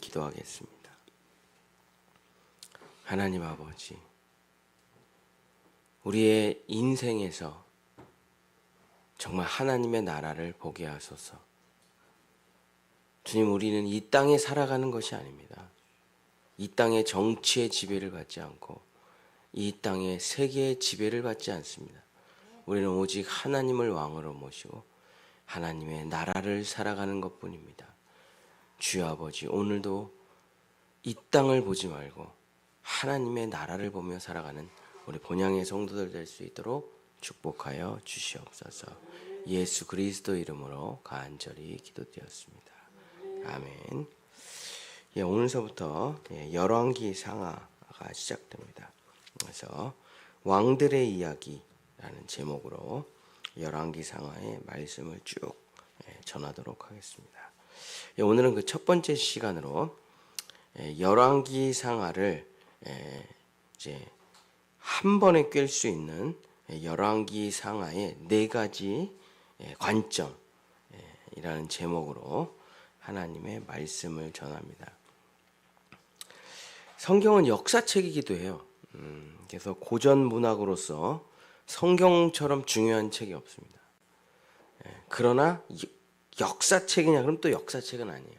기도하겠습니다. 하나님 아버지, 우리의 인생에서 정말 하나님의 나라를 보게 하소서. 주님, 우리는 이 땅에 살아가는 것이 아닙니다. 이 땅의 정치의 지배를 받지 않고 이 땅의 세계의 지배를 받지 않습니다. 우리는 오직 하나님을 왕으로 모시고 하나님의 나라를 살아가는 것뿐입니다. 주여 아버지, 오늘도 이 땅을 보지 말고 하나님의 나라를 보며 살아가는 우리 본향의 성도들 될 수 있도록 축복하여 주시옵소서. 예수 그리스도 이름으로 간절히 기도드렸습니다. 아멘. 오늘서부터 열왕기 상하가 시작됩니다. 그래서 왕들의 이야기라는 제목으로 열왕기 상하의 말씀을 쭉 전하도록 하겠습니다. 오늘은 그 첫 번째 시간으로 열왕기 상하를 이제 한 번에 꿰 수 있는 열왕기 상하의 4가지 관점이라는 제목으로 하나님의 말씀을 전합니다. 성경은 역사책이기도 해요. 그래서 고전 문학으로서 성경처럼 중요한 책이 없습니다. 그러나 역사책이냐 그럼 또 역사책은 아니에요.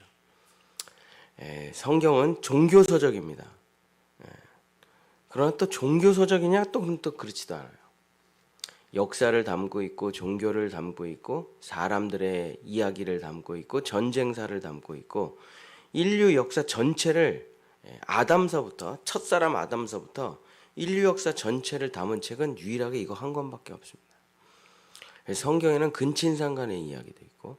성경은 종교서적입니다. 그러나 또 종교서적이냐 또 그럼 또 그렇지도 않아요. 역사를 담고 있고 종교를 담고 있고 사람들의 이야기를 담고 있고 전쟁사를 담고 있고 인류 역사 전체를 아담서부터 첫사람 아담서부터 인류 역사 전체를 담은 책은 유일하게 이거 한 권밖에 없습니다. 성경에는 근친상간의 이야기도 있고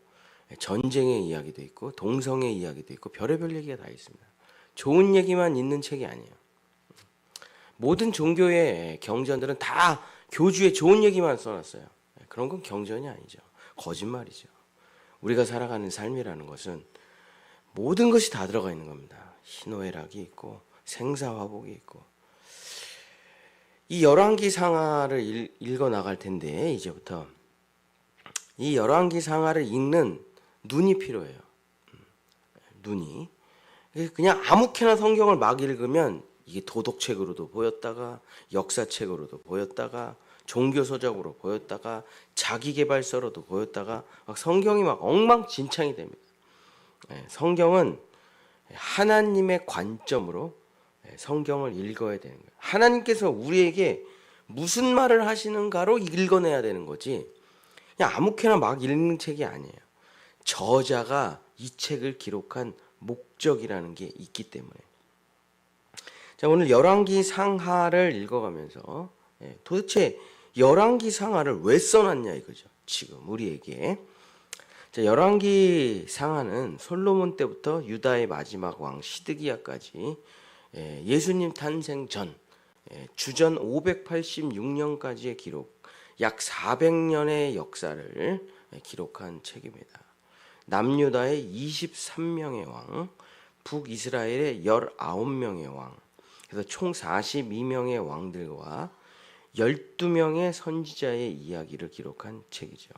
전쟁의 이야기도 있고 동성의 이야기도 있고 별의별 얘기가 다 있습니다. 좋은 얘기만 있는 책이 아니에요. 모든 종교의 경전들은 다 교주의 좋은 얘기만 써놨어요. 그런 건 경전이 아니죠. 거짓말이죠. 우리가 살아가는 삶이라는 것은 모든 것이 다 들어가 있는 겁니다. 희노애락이 있고 생사화복이 있고. 이 열왕기 상하를 읽어 나갈 텐데 이제부터 이 열왕기 상하를 읽는 눈이 필요해요. 눈이. 그냥 아무렇게나 성경을 막 읽으면 이게 도덕책으로도 보였다가 역사책으로도 보였다가 종교서적으로 보였다가 자기계발서로도 보였다가 막 성경이 막 엉망진창이 됩니다. 성경은 하나님의 관점으로 성경을 읽어야 되는 거예요. 하나님께서 우리에게 무슨 말을 하시는가로 읽어내야 되는 거지 그냥 아무렇게나 막 읽는 책이 아니에요. 저자가 이 책을 기록한 목적이라는 게 있기 때문에. 자, 오늘 열왕기 상하를 읽어가면서 도대체 열왕기 상하를 왜 써놨냐 이거죠. 지금 우리에게. 자, 열왕기 상하는 솔로몬 때부터 유다의 마지막 왕 시드기야까지 예수님 탄생 전 주전 586년까지의 기록, 약 400년의 역사를 기록한 책입니다. 남유다의 23명의 왕, 북이스라엘의 19명의 왕, 그래서 총 42명의 왕들과 12명의 선지자의 이야기를 기록한 책이죠.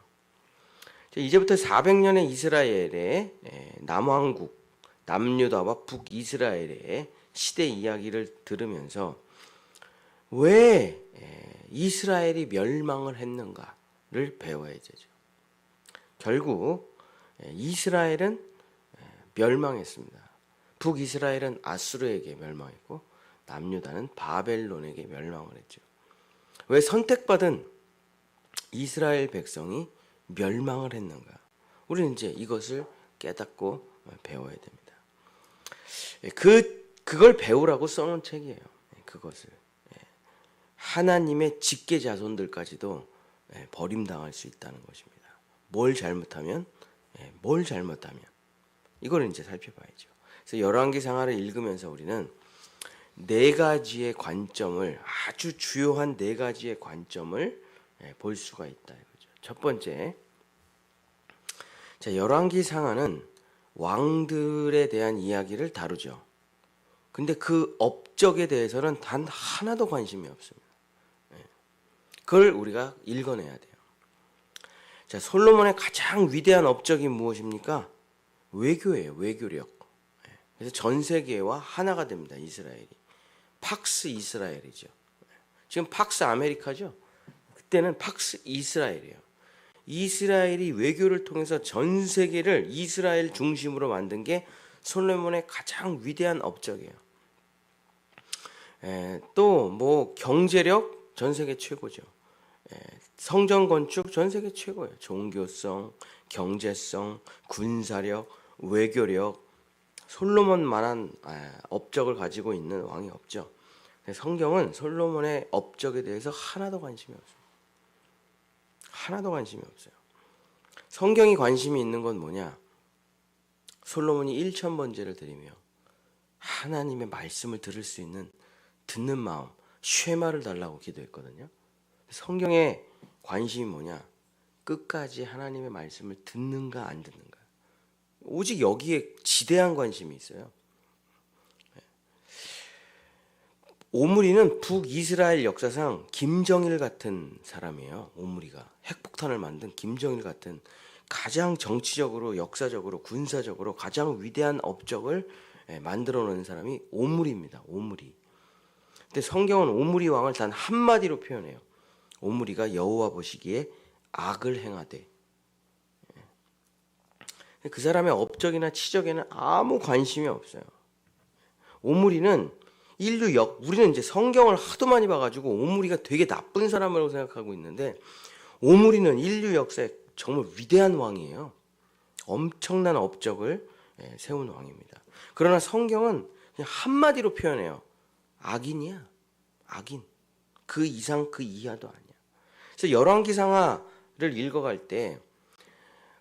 이제부터 400년의 이스라엘의 남왕국, 남유다와 북이스라엘의 시대 이야기를 들으면서 왜 이스라엘이 멸망을 했는가를 배워야 되죠. 결국 이스라엘은 멸망했습니다. 북이스라엘은 아수르에게 멸망했고 남유다는 바벨론에게 멸망을 했죠. 왜 선택받은 이스라엘 백성이 멸망을 했는가? 우리는 이제 이것을 깨닫고 배워야 됩니다. 그걸 배우라고 써놓은 책이에요. 그것을 하나님의 직계 자손들까지도 버림당할 수 있다는 것입니다. 뭘 잘못하면 이걸 이제 살펴봐야죠. 그래서 열왕기 상하를 읽으면서 우리는 4가지의 관점을 아주 주요한 4가지의 관점을 볼 수가 있다 이거죠. 첫 번째, 자, 열왕기 상하는 왕들에 대한 이야기를 다루죠. 근데 그 업적에 대해서는 단 하나도 관심이 없습니다. 그걸 우리가 읽어내야 돼요. 자, 솔로몬의 가장 위대한 업적이 무엇입니까? 외교예요. 외교력. 그래서 전 세계와 하나가 됩니다. 이스라엘이. 팍스 이스라엘이죠. 지금 팍스 아메리카죠. 그때는 팍스 이스라엘이에요. 이스라엘이 외교를 통해서 전 세계를 이스라엘 중심으로 만든 게 솔로몬의 가장 위대한 업적이에요. 또 뭐 경제력 전 세계 최고죠. 성전 건축 전 세계 최고예요. 종교성, 경제성, 군사력, 외교력, 솔로몬만한 업적을 가지고 있는 왕이 없죠. 성경은 솔로몬의 업적에 대해서 하나도 관심이 없어요. 하나도 관심이 없어요. 성경이 관심이 있는 건 뭐냐? 솔로몬이 1000번제를 드리며 하나님의 말씀을 들을 수 있는 듣는 마음, 쉐마를 달라고 기도했거든요. 성경의 관심이 뭐냐? 끝까지 하나님의 말씀을 듣는가 안 듣는가. 오직 여기에 지대한 관심이 있어요. 오므리는 북이스라엘 역사상 김정일 같은 사람이에요. 오므리가 핵폭탄을 만든 김정일 같은 가장 정치적으로, 역사적으로, 군사적으로 가장 위대한 업적을 만들어놓은 사람이 오므리입니다. 오므리. 근데 성경은 오므리 왕을 단 한마디로 표현해요. 오므리가 여호와 보시기에 악을 행하되. 그 사람의 업적이나 치적에는 아무 관심이 없어요. 오므리는 우리는 이제 성경을 하도 많이 봐가지고 오므리가 되게 나쁜 사람이라고 생각하고 있는데, 오므리는 인류 역사에 정말 위대한 왕이에요. 엄청난 업적을 세운 왕입니다. 그러나 성경은 그냥 한마디로 표현해요. 악인이야. 악인. 그 이상 그 이하도 아니야. 그래서 열왕기상하를 읽어갈 때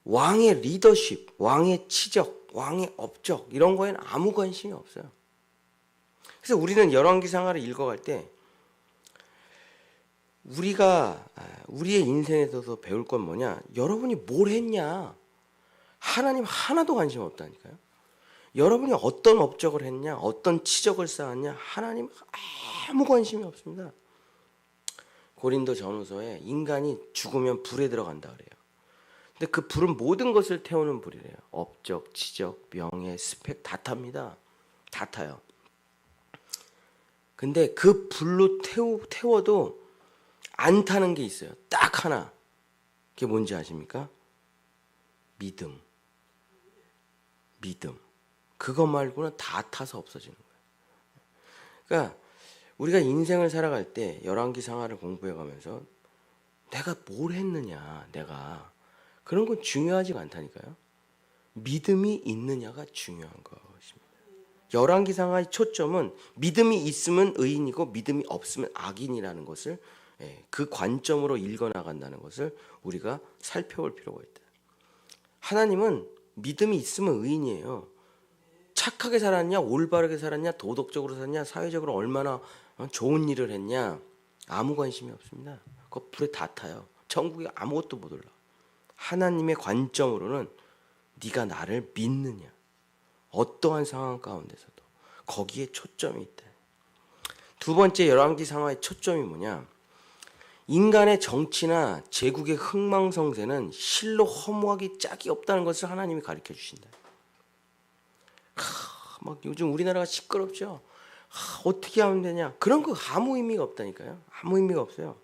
왕의 리더십, 왕의 치적, 왕의 업적 이런 거에는 아무 관심이 없어요. 그래서 우리는 열왕기상하를 읽어갈 때 우리가 우리의 인생에서도 배울 건 뭐냐? 여러분이 뭘 했냐? 하나님 하나도 관심 없다니까요. 여러분이 어떤 업적을 했냐? 어떤 치적을 쌓았냐? 하나님 아무 관심이 없습니다. 고린도 전후서에 인간이 죽으면 불에 들어간다 그래요. 근데 그 불은 모든 것을 태우는 불이래요. 업적, 치적, 명예, 스펙 다 탑니다. 다 타요. 근데 그 불로 태워도 안 타는 게 있어요. 딱 하나. 그게 뭔지 아십니까? 믿음. 믿음. 그것 말고는 다 타서 없어지는 거예요. 그러니까 우리가 인생을 살아갈 때 열왕기상하를 공부해 가면서 내가 뭘 했느냐, 내가 그런 건 중요하지가 않다니까요. 믿음이 있느냐가 중요한 것입니다. 열왕기상하의 초점은 믿음이 있으면 의인이고 믿음이 없으면 악인이라는 것을 그 관점으로 읽어나간다는 것을 우리가 살펴볼 필요가 있다. 하나님은 믿음이 있으면 의인이에요. 착하게 살았냐, 올바르게 살았냐, 도덕적으로 살았냐, 사회적으로 얼마나 좋은 일을 했냐 아무 관심이 없습니다. 그거 불에 다 타요. 천국에 아무것도 못 올라. 하나님의 관점으로는 네가 나를 믿느냐, 어떠한 상황 가운데서도 거기에 초점이 있다. 두 번째 열왕기상하의 초점이 뭐냐? 인간의 정치나 제국의 흥망성쇠는 실로 허무하기 짝이 없다는 것을 하나님이 가르쳐 주신다. 막 요즘 우리나라가 시끄럽죠. 어떻게 하면 되냐? 그런 거 아무 의미가 없다니까요. 아무 의미가 없어요.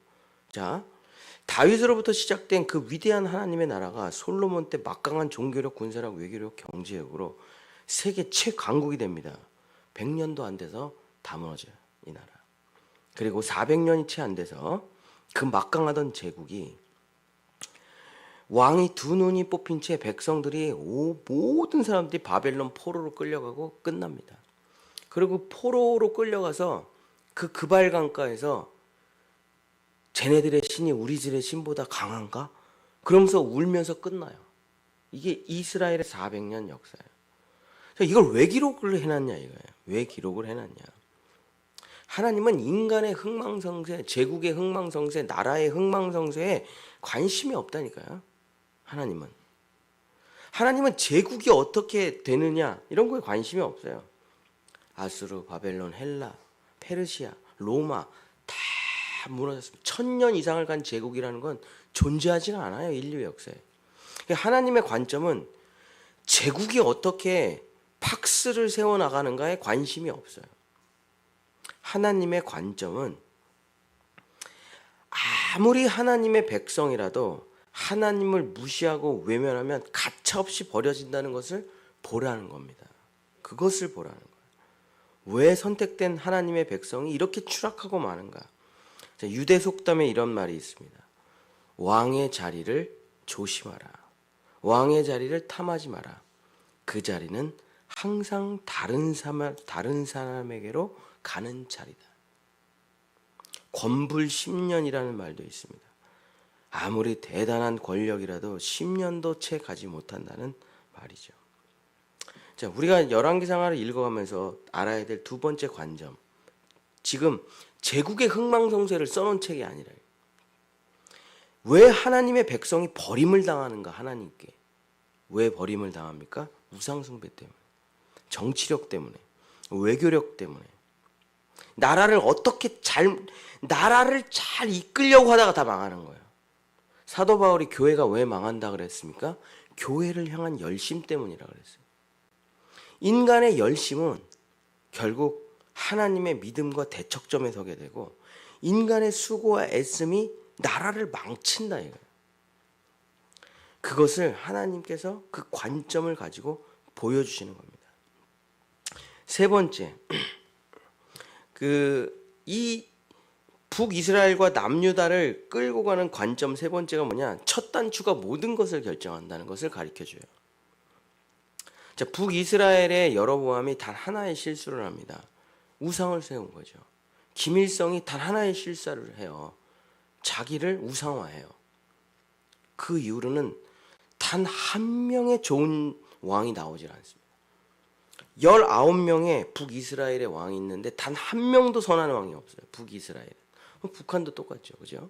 자, 다윗으로부터 시작된 그 위대한 하나님의 나라가 솔로몬 때 막강한 종교력, 군사력, 외교력, 경제력으로 세계 최강국이 됩니다. 100년도 안 돼서 다 무너져요, 이 나라. 그리고 400년이 채 안 돼서 그 막강하던 제국이 왕이 두 눈이 뽑힌 채 백성들이 모든 사람들이 바벨론 포로로 끌려가고 끝납니다. 그리고 포로로 끌려가서 그 그발 강가에서 쟤네들의 신이 우리 집의 신보다 강한가? 그러면서 울면서 끝나요. 이게 이스라엘의 400년 역사예요. 이걸 왜 기록을 해놨냐 이거예요. 왜 기록을 해놨냐? 하나님은 인간의 흥망성쇠, 제국의 흥망성쇠, 나라의 흥망성쇠에 관심이 없다니까요. 하나님은 제국이 어떻게 되느냐 이런 거에 관심이 없어요. 아수르, 바벨론, 헬라, 페르시아, 로마 다 무너졌습니다. 1000년 이상을 간 제국이라는 건 존재하지가 않아요, 인류 역사에. 하나님의 관점은 제국이 어떻게 팍스를 세워나가는가에 관심이 없어요. 하나님의 관점은 아무리 하나님의 백성이라도 하나님을 무시하고 외면하면 가차없이 버려진다는 것을 보라는 겁니다. 그것을 보라는 거예요. 왜 선택된 하나님의 백성이 이렇게 추락하고 마는가? 유대 속담에 이런 말이 있습니다. 왕의 자리를 조심하라. 왕의 자리를 탐하지 마라. 그 자리는 항상 다른 사람에게로 가는 자리다. 권불 10년이라는 말도 있습니다. 아무리 대단한 권력이라도 10년도 채 가지 못한다는 말이죠. 자, 우리가 열왕기상하를 읽어가면서 알아야 될 두 번째 관점. 지금 제국의 흥망성쇠를 써놓은 책이 아니라 왜 하나님의 백성이 버림을 당하는가 하나님께. 왜 버림을 당합니까? 우상숭배 때문에. 정치력 때문에. 외교력 때문에. 나라를 잘 이끌려고 하다가 다 망하는 거예요. 사도 바울이 교회가 왜 망한다 그랬습니까? 교회를 향한 열심 때문이라 그랬어요. 인간의 열심은 결국 하나님의 믿음과 대척점에 서게 되고 인간의 수고와 애씀이 나라를 망친다 이거예요. 그것을 하나님께서 그 관점을 가지고 보여주시는 겁니다. 세 번째, 이 북이스라엘과 남유다를 끌고 가는 관점 세 번째가 뭐냐? 첫 단추가 모든 것을 결정한다는 것을 가르쳐줘요. 자, 북이스라엘의 여로보암이 단 하나의 실수를 합니다. 우상을 세운 거죠. 김일성이 단 하나의 실수를 해요. 자기를 우상화해요. 그 이후로는 단 한 명의 좋은 왕이 나오질 않습니다. 19명의 북이스라엘의 왕이 있는데 단 한 명도 선한 왕이 없어요. 북이스라엘. 북한도 똑같죠. 그죠?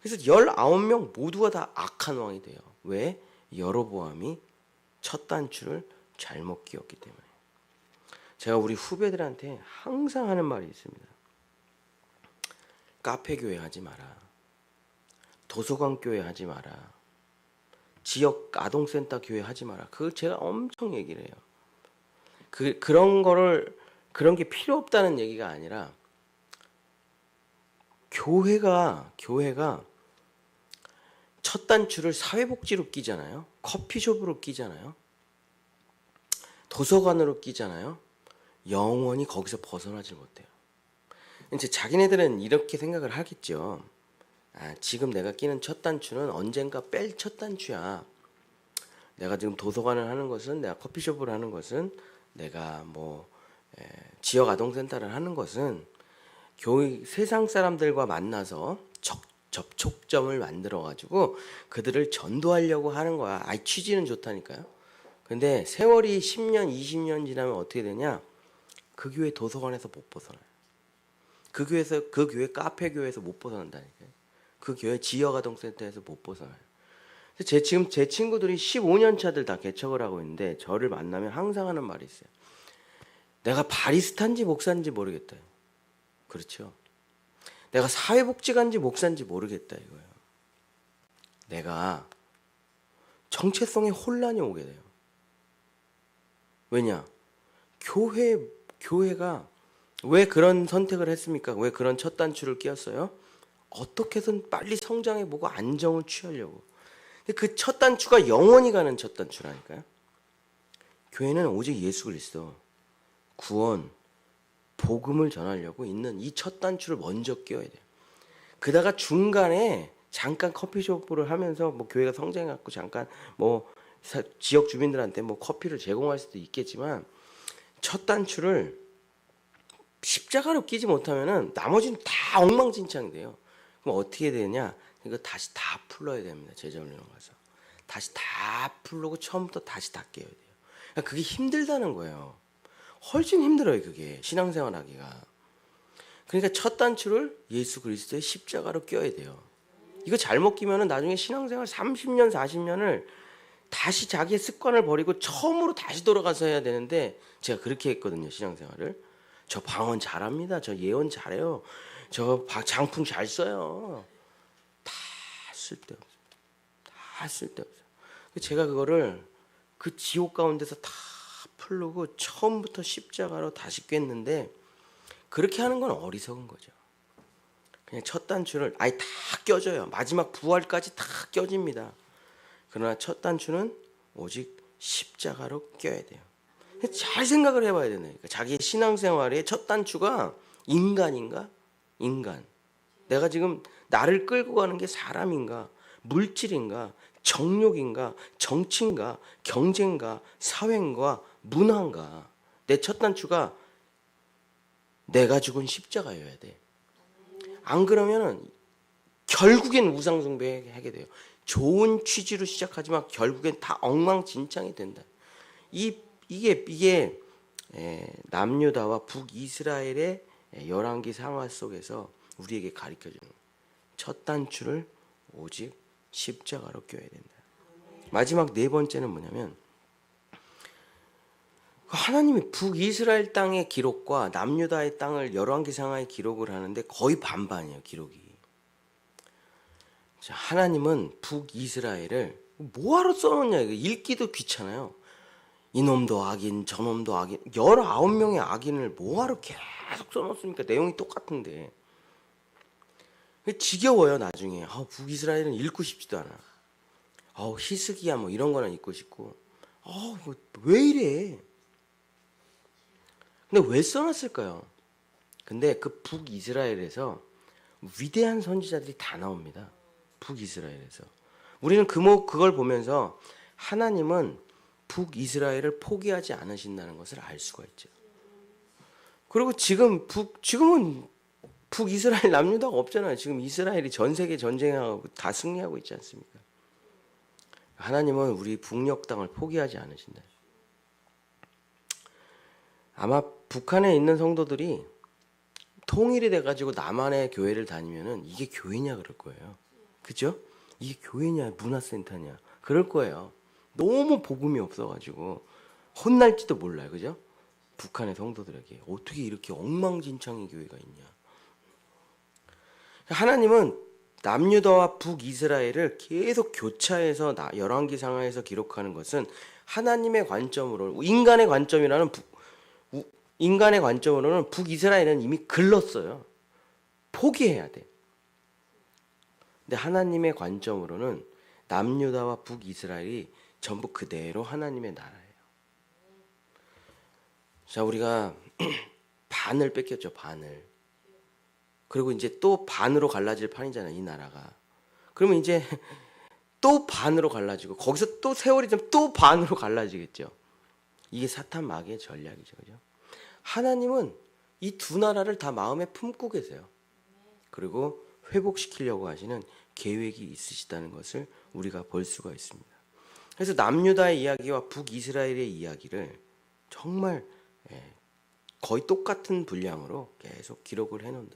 그래서 19명 모두가 다 악한 왕이 돼요. 왜? 여로보암이 첫 단추를 잘못 끼웠기 때문에. 제가 우리 후배들한테 항상 하는 말이 있습니다. 카페 교회 하지 마라. 도서관 교회 하지 마라. 지역 아동센터 교회 하지 마라. 그걸 제가 엄청 얘기를 해요. 그런 게 필요 없다는 얘기가 아니라 교회가 첫 단추를 사회복지로 끼잖아요. 커피숍으로 끼잖아요. 도서관으로 끼잖아요. 영원히 거기서 벗어나지 못해요. 이제 자기네들은 이렇게 생각을 하겠죠. 지금 내가 끼는 첫 단추는 언젠가 뺄 첫 단추야. 내가 지금 도서관을 하는 것은, 내가 커피숍을 하는 것은, 내가 지역 아동센터를 하는 것은 세상 사람들과 만나서 접촉점을 만들어 가지고 그들을 전도하려고 하는 거야. 취지는 좋다니까요. 근데 세월이 10년, 20년 지나면 어떻게 되냐? 그 교회 도서관에서 못 벗어나요. 그 교회 카페 교회에서 못 벗어난다니까요. 그 교회 지역 아동센터에서 못 벗어나요. 지금 제 친구들이 15년 차들 다 개척을 하고 있는데 저를 만나면 항상 하는 말이 있어요. 내가 바리스타인지 목사인지 모르겠다. 그렇죠. 내가 사회복지관인지 목사인지 모르겠다 이거예요. 내가 정체성에 혼란이 오게 돼요. 왜냐? 교회가 왜 그런 선택을 했습니까? 왜 그런 첫 단추를 끼웠어요? 어떻게든 빨리 성장해보고 안정을 취하려고. 근데 그 첫 단추가 영원히 가는 첫 단추라니까요. 교회는 오직 예수 그리스도, 구원, 복음을 전하려고 있는 이 첫 단추를 먼저 끼워야 돼요. 그다가 중간에 잠깐 커피숍을 하면서 교회가 성장해갖고 잠깐 지역 주민들한테 커피를 제공할 수도 있겠지만 첫 단추를 십자가로 끼지 못하면은 나머지는 다 엉망진창이 돼요. 그럼 어떻게 되냐? 이거 다시 다 풀러야 됩니다. 제자훈련 가서 다시 다 풀고 처음부터 다시 다 깨야 돼요. 그러니까 그게 힘들다는 거예요. 훨씬 힘들어요. 그게 신앙생활 하기가. 그러니까 첫 단추를 예수 그리스도의 십자가로 껴야 돼요. 이거 잘못 끼면은 나중에 신앙생활 30년 40년을 다시 자기의 습관을 버리고 처음으로 다시 돌아가서 해야 되는데 제가 그렇게 했거든요. 신앙생활을. 저 방언 잘합니다. 저 예언 잘해요. 저 장풍 잘 써요. 다 쓸데없어요. 다 쓸데없어요. 제가 그거를 그 지옥 가운데서 다 풀르고 처음부터 십자가로 다시 꿰는데 그렇게 하는 건 어리석은 거죠. 그냥 첫 단추를 아예 다 껴져요. 마지막 부활까지 다 껴집니다. 그러나 첫 단추는 오직 십자가로 껴야 돼요. 잘 생각을 해봐야 되네. 그러니까 자기의 신앙생활의 첫 단추가 인간인가? 인간. 내가 지금 나를 끌고 가는 게 사람인가? 물질인가? 정욕인가? 정치인가? 경제인가? 사회인가? 문화인가? 내 첫 단추가 내가 죽은 십자가여야 돼. 안 그러면은 결국엔 우상숭배하게 돼요. 좋은 취지로 시작하지만 결국엔 다 엉망진창이 된다. 이게 남유다와 북이스라엘의 열왕기 상하 속에서 우리에게 가르쳐주는 거예요. 첫 단추를 오직 십자가로 껴야 된다. 마지막 네 번째는 뭐냐면 하나님이 북이스라엘 땅의 기록과 남유다의 땅을 열왕기 상하에 기록을 하는데 거의 반반이에요. 기록이. 자, 하나님은 북이스라엘을 뭐하러 써놓냐. 읽기도 귀찮아요. 이놈도 악인 저놈도 악인 19명의 악인을 뭐하러 계속 써놓습니까? 내용이 똑같은데. 지겨워요 나중에. 북이스라엘은 읽고 싶지도 않아. 히스기야 뭐 이런 거는 읽고 싶고 왜 이래. 근데 왜 써놨을까요? 근데 그 북이스라엘에서 위대한 선지자들이 다 나옵니다. 북이스라엘에서. 우리는 그걸 보면서 하나님은 북이스라엘을 포기하지 않으신다는 것을 알 수가 있죠. 그리고 지금은 북이스라엘 남유다가 없잖아요. 지금 이스라엘이 전 세계 전쟁하고 다 승리하고 있지 않습니까? 하나님은 우리 북녘 땅을 포기하지 않으신다. 아마 북한에 있는 성도들이 통일이 돼가지고 남한의 교회를 다니면은 이게 교회냐 그럴 거예요. 그죠? 이게 교회냐 문화센터냐 그럴 거예요. 너무 복음이 없어가지고 혼날지도 몰라요. 그죠? 북한의 성도들에게 어떻게 이렇게 엉망진창의 교회가 있냐. 하나님은 남유다와 북이스라엘을 계속 교차해서 열왕기 상하에서 기록하는 것은 하나님의 관점으로 인간의 관점으로는 북이스라엘은 이미 글렀어요. 포기해야 돼. 근데 하나님의 관점으로는 남유다와 북이스라엘이 전부 그대로 하나님의 나라예요. 자, 우리가 반을 뺏겼죠. 반을. 그리고 이제 또 반으로 갈라질 판이잖아요. 이 나라가. 그러면 이제 또 반으로 갈라지고 거기서 또 세월이 좀 또 반으로 갈라지겠죠. 이게 사탄 마귀의 전략이죠. 그죠? 하나님은 이 두 나라를 다 마음에 품고 계세요. 그리고 회복시키려고 하시는 계획이 있으시다는 것을 우리가 볼 수가 있습니다. 그래서 남유다의 이야기와 북이스라엘의 이야기를 정말 거의 똑같은 분량으로 계속 기록을 해놓는다.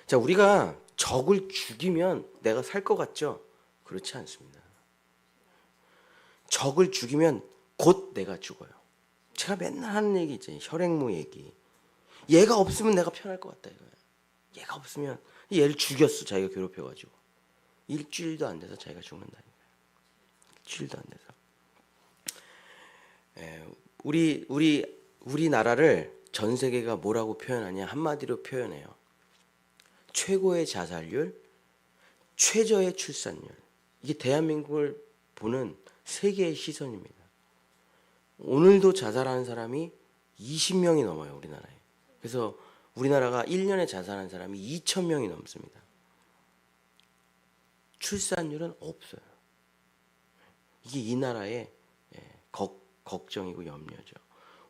자, 우리가 적을 죽이면 내가 살 것 같죠? 그렇지 않습니다. 적을 죽이면 곧 내가 죽어요. 제가 맨날 하는 얘기 있잖아요. 혈액무 얘기. 얘가 없으면 내가 편할 것 같다 이거예요. 얘가 없으면 얘를 죽였어. 자기가 괴롭혀가지고. 일주일도 안 돼서 자기가 죽는다니까요. 일주일도 안 돼서. 우리나라를 전 세계가 뭐라고 표현하냐. 한마디로 표현해요. 최고의 자살률, 최저의 출산율. 이게 대한민국을 보는 세계의 시선입니다. 오늘도 자살하는 사람이 20명이 넘어요. 우리나라에. 그래서 우리나라가 1년에 자살하는 사람이 2,000명이 넘습니다. 출산율은 없어요. 이게 이 나라의 걱정이고 염려죠.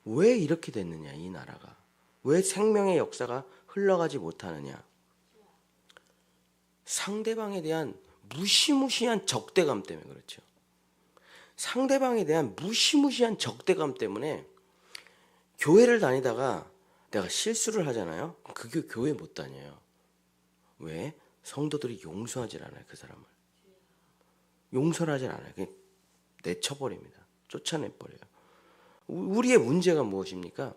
왜 이렇게 됐느냐 이 나라가. 왜 생명의 역사가 흘러가지 못하느냐. 상대방에 대한 무시무시한 적대감 때문에 그렇죠. 상대방에 대한 무시무시한 적대감 때문에 교회를 다니다가 내가 실수를 하잖아요. 그게 교회 못 다녀요. 왜? 성도들이 용서하질 않아요. 그 사람을. 용서를 하질 않아요. 그냥 내쳐버립니다. 쫓아내버려요. 우리의 문제가 무엇입니까?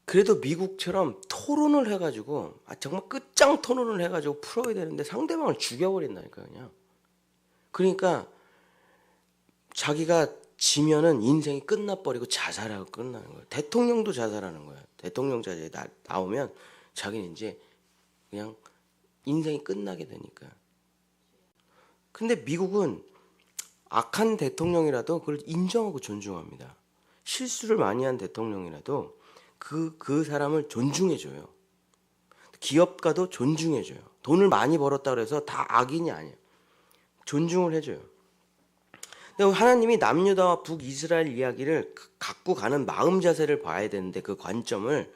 그래도 미국처럼 토론을 해가지고 정말 끝장 토론을 해가지고 풀어야 되는데 상대방을 죽여버린다니까요. 그냥. 그러니까 자기가 지면은 인생이 끝나버리고 자살하고 끝나는 거예요. 대통령도 자살하는 거예요. 대통령 자리에 나오면 자기는 이제 그냥 인생이 끝나게 되니까. 근데 미국은 악한 대통령이라도 그걸 인정하고 존중합니다. 실수를 많이 한 대통령이라도 그 사람을 존중해줘요. 기업가도 존중해줘요. 돈을 많이 벌었다 그래서 다 악인이 아니에요. 존중을 해줘요. 근데 하나님이 남유다와 북이스라엘 이야기를 갖고 가는 마음 자세를 봐야 되는데 그 관점을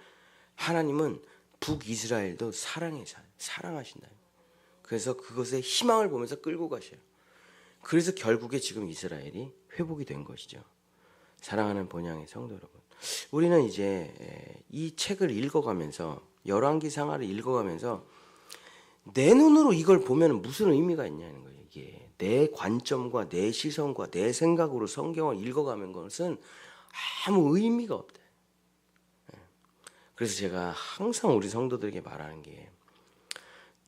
하나님은 북이스라엘도 사랑하신다. 그래서 그것에 희망을 보면서 끌고 가셔요. 그래서 결국에 지금 이스라엘이 회복이 된 것이죠. 사랑하는 본향의 성도 여러분, 우리는 이제 이 책을 읽어가면서 열왕기상하를 읽어가면서 내 눈으로 이걸 보면 무슨 의미가 있냐는 거예요. 이게 내 관점과 내 시선과 내 생각으로 성경을 읽어가는 것은 아무 의미가 없다. 그래서 제가 항상 우리 성도들에게 말하는 게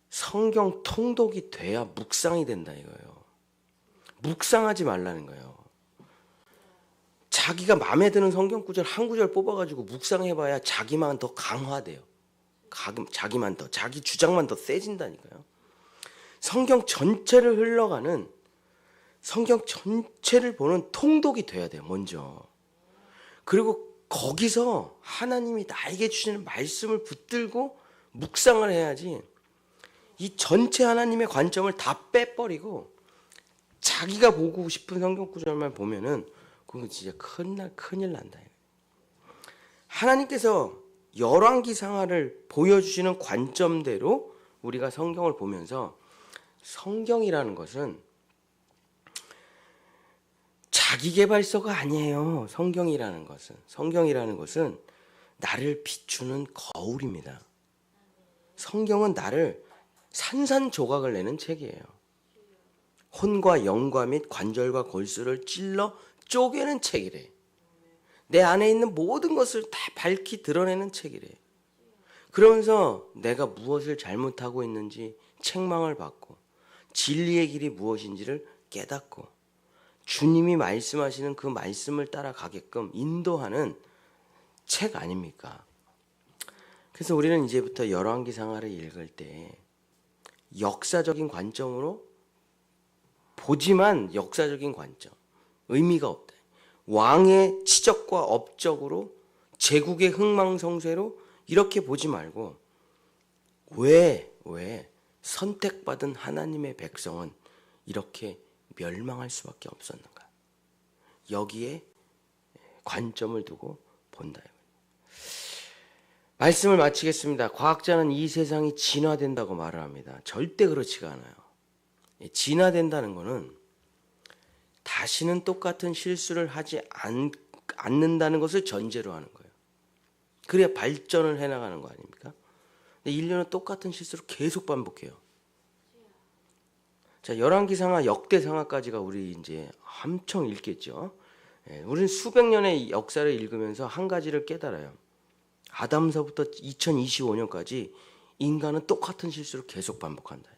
성경 통독이 돼야 묵상이 된다 이거예요. 묵상하지 말라는 거예요. 자기가 마음에 드는 성경 구절 한 구절 뽑아가지고 묵상해봐야 자기만 더 강화돼요. 자기만 더, 자기 주장만 더 세진다니까요. 성경 전체를 흘러가는, 성경 전체를 보는 통독이 돼야 돼요, 먼저. 그리고 거기서 하나님이 나에게 주시는 말씀을 붙들고 묵상을 해야지, 이 전체 하나님의 관점을 다 빼버리고 자기가 보고 싶은 성경 구절만 보면은 그건 진짜 큰일 난다. 하나님께서 열왕기상하를 보여주시는 관점대로 우리가 성경을 보면서, 성경이라는 것은 자기계발서가 아니에요. 성경이라는 것은 나를 비추는 거울입니다. 성경은 나를 산산조각을 내는 책이에요. 혼과 영과 및 관절과 골수를 찔러 쪼개는 책이래. 내 안에 있는 모든 것을 다 밝히 드러내는 책이래. 그러면서 내가 무엇을 잘못하고 있는지 책망을 받고 진리의 길이 무엇인지를 깨닫고 주님이 말씀하시는 그 말씀을 따라가게끔 인도하는 책 아닙니까? 그래서 우리는 이제부터 열왕기상하를 읽을 때 역사적인 관점으로 보지만, 역사적인 관점, 의미가 없다. 왕의 치적과 업적으로, 제국의 흥망성쇠로 이렇게 보지 말고 왜 선택받은 하나님의 백성은 이렇게 멸망할 수밖에 없었는가? 여기에 관점을 두고 본다. 말씀을 마치겠습니다. 과학자는 이 세상이 진화된다고 말을 합니다. 절대 그렇지가 않아요. 진화된다는 것은 다시는 똑같은 실수를 하지 않는다는 것을 전제로 하는 거예요. 그래야 발전을 해나가는 거 아닙니까? 근데 인류는 똑같은 실수를 계속 반복해요. 자, 열왕기상하, 역대상하까지가 우리 이제 엄청 읽겠죠. 우리는 수백 년의 역사를 읽으면서 한 가지를 깨달아요. 아담서부터 2025년까지 인간은 똑같은 실수를 계속 반복한다.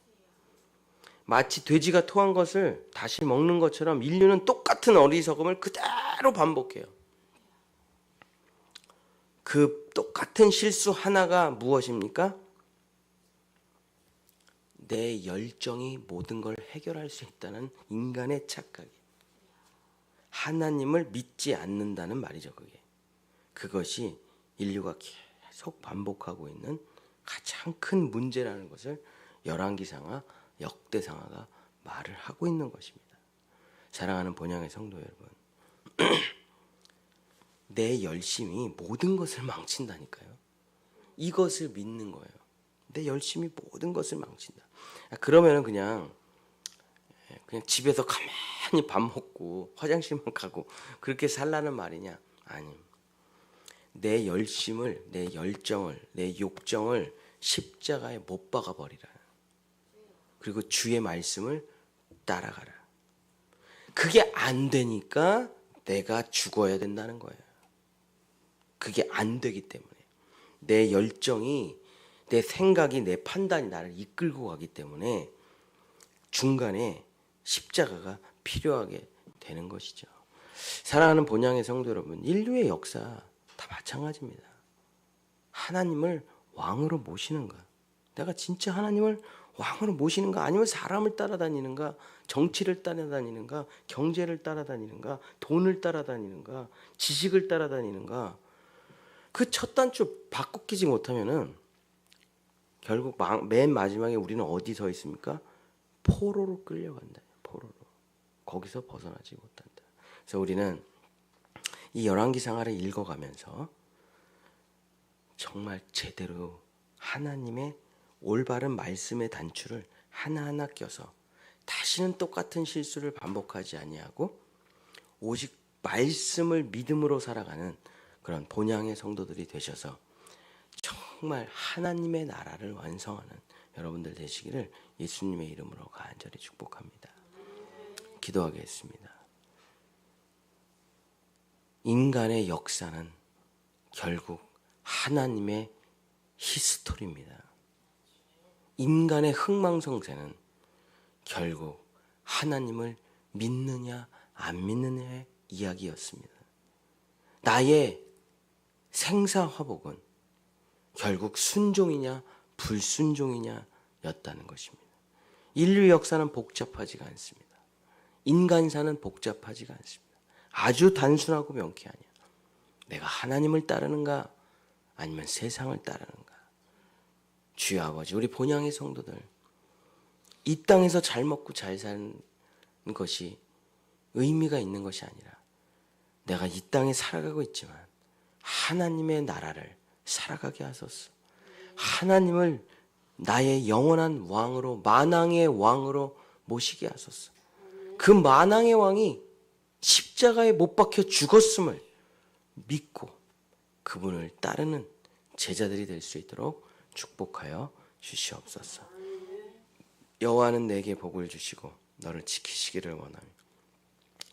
마치 돼지가 토한 것을 다시 먹는 것처럼 인류는 똑같은 어리석음을 그대로 반복해요. 그 똑같은 실수 하나가 무엇입니까? 내 열정이 모든 걸 해결할 수 있다는 인간의 착각이. 하나님을 믿지 않는다는 말이죠, 그게. 그것이 인류가 계속 반복하고 있는 가장 큰 문제라는 것을 열왕기상하, 역대상하가 말을 하고 있는 것입니다. 사랑하는 본향의 성도 여러분, 내 열심이 모든 것을 망친다니까요. 이것을 믿는 거예요. 내 열심이 모든 것을 망친다. 그러면은 그냥 집에서 가만히 밥 먹고 화장실만 가고 그렇게 살라는 말이냐? 아니. 내 열심을, 내 열정을, 내 욕정을 십자가에 못 박아 버리라. 그리고 주의 말씀을 따라가라. 그게 안 되니까 내가 죽어야 된다는 거예요. 그게 안 되기 때문에. 내 열정이, 내 생각이, 내 판단이 나를 이끌고 가기 때문에 중간에 십자가가 필요하게 되는 되는 것이죠. 사랑하는 본향의 성도 여러분, 인류의 역사 다 마찬가지입니다. 하나님을 왕으로 모시는가? 내가 진짜 하나님을 왕으로 모시는가? 아니면 사람을 따라다니는가? 정치를 따라다니는가? 경제를 따라다니는가? 돈을 따라다니는가? 지식을 따라다니는가? 그 첫 단추 바꾸지 못하면은 결국 맨 마지막에 우리는 어디 서 있습니까? 포로로 끌려간다. 포로로. 거기서 벗어나지 못한다. 그래서 우리는 이 열왕기상하를 읽어가면서 정말 제대로 하나님의 올바른 말씀의 단추를 하나하나 껴서 다시는 똑같은 실수를 반복하지 아니하고 오직 말씀을 믿음으로 살아가는 그런 본향의 성도들이 되셔서 정말 하나님의 나라를 완성하는 여러분들 되시기를 예수님의 이름으로 간절히 축복합니다. 기도하겠습니다. 인간의 역사는 결국 하나님의 히스토리입니다. 인간의 흥망성쇠는 결국 하나님을 믿느냐 안 믿느냐의 이야기였습니다. 나의 생사화복은 결국 순종이냐 불순종이냐 였다는 것입니다. 인류 역사는 복잡하지가 않습니다. 인간사는 복잡하지가 않습니다. 아주 단순하고 명쾌하냐. 내가 하나님을 따르는가 아니면 세상을 따르는가. 주여 아버지, 우리 본향의 성도들 이 땅에서 잘 먹고 잘 사는 것이 의미가 있는 것이 아니라 내가 이 땅에 살아가고 있지만 하나님의 나라를 살아가게 하소서. 하나님을 나의 영원한 왕으로, 만왕의 왕으로 모시게 하소서. 그 만왕의 왕이 십자가에 못 박혀 죽었음을 믿고 그분을 따르는 제자들이 될 수 있도록 축복하여 주시옵소서. 여호와는 내게 복을 주시고 너를 지키시기를 원하며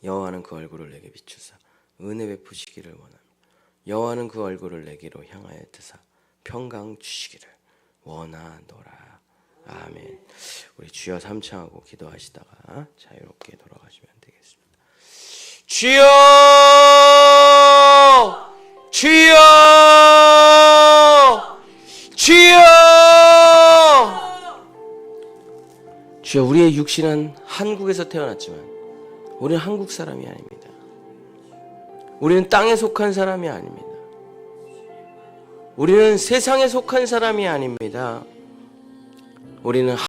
여호와는 그 얼굴을 내게 비추사 은혜 베푸시기를 원하며 여호와는 그 얼굴을 내게로 향하여 드사 평강 주시기를 원하노라. 아멘. 우리 주여 삼창하고 기도하시다가 자유롭게 돌아가시면 되겠습니다. 주여, 주여, 주여. 주여, 우리의 육신은 한국에서 태어났지만 우리는 한국 사람이 아닙니다. 우리는 땅에 속한 사람이 아닙니다. 우리는 세상에 속한 사람이 아닙니다. 우리는